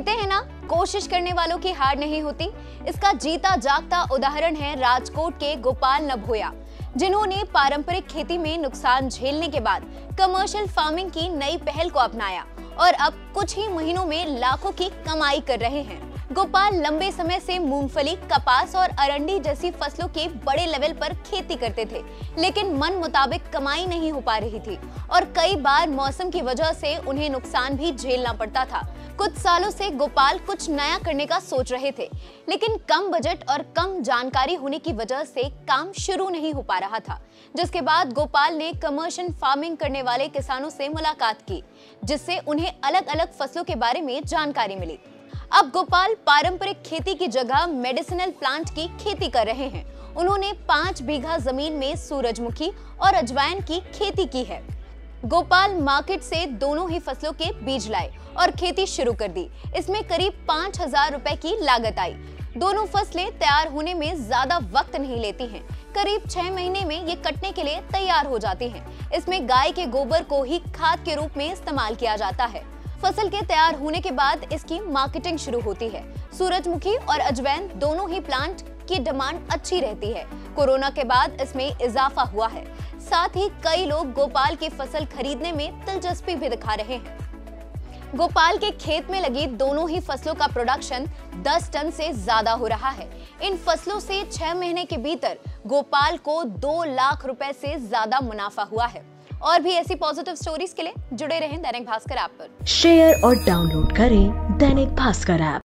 कहते हैं ना, कोशिश करने वालों की हार नहीं होती। इसका जीता जागता उदाहरण है राजकोट के गोपाल नभोया, जिन्होंने पारंपरिक खेती में नुकसान झेलने के बाद कमर्शियल फार्मिंग की नई पहल को अपनाया और अब कुछ ही महीनों में लाखों की कमाई कर रहे हैं। गोपाल लंबे समय से मूंगफली, कपास और अरंडी जैसी फसलों के बड़े लेवल पर खेती करते थे, लेकिन मन मुताबिक कमाई नहीं हो पा रही थी और कई बार मौसम की वजह से उन्हें नुकसान भी झेलना पड़ता था। कुछ सालों से गोपाल कुछ नया करने का सोच रहे थे, लेकिन कम बजट और कम जानकारी होने की वजह से काम शुरू नहीं हो पा रहा था। जिसके बाद गोपाल ने कमर्शियल फार्मिंग करने वाले किसानों से मुलाकात की, जिससे उन्हें अलग अलग फसलों के बारे में जानकारी मिली। अब गोपाल पारंपरिक खेती की जगह मेडिसिनल प्लांट की खेती कर रहे हैं। उन्होंने 5 बीघा जमीन में सूरजमुखी और अजवाइन की खेती की है। गोपाल मार्केट से दोनों ही फसलों के बीज लाए और खेती शुरू कर दी। इसमें करीब 5,000 रुपए की लागत आई। दोनों फसलें तैयार होने में ज्यादा वक्त नहीं लेती हैं। करीब 6 महीने में ये कटने के लिए तैयार हो जाती हैं। इसमें गाय के गोबर को ही खाद के रूप में इस्तेमाल किया जाता है। फसल के तैयार होने के बाद इसकी मार्केटिंग शुरू होती है। सूरजमुखी और अजवाइन दोनों ही प्लांट की डिमांड अच्छी रहती है। कोरोना के बाद इसमें इजाफा हुआ है। साथ ही कई लोग गोपाल की फसल खरीदने में दिलचस्पी भी दिखा रहे हैं। गोपाल के खेत में लगी दोनों ही फसलों का प्रोडक्शन 10 टन से ज्यादा हो रहा है। इन फसलों से 6 महीने के भीतर गोपाल को 2 लाख रुपए से ज्यादा मुनाफा हुआ है। और भी ऐसी पॉजिटिव स्टोरीज के लिए जुड़े रहें दैनिक भास्कर ऐप पर। शेयर और डाउनलोड करें दैनिक भास्कर ऐप।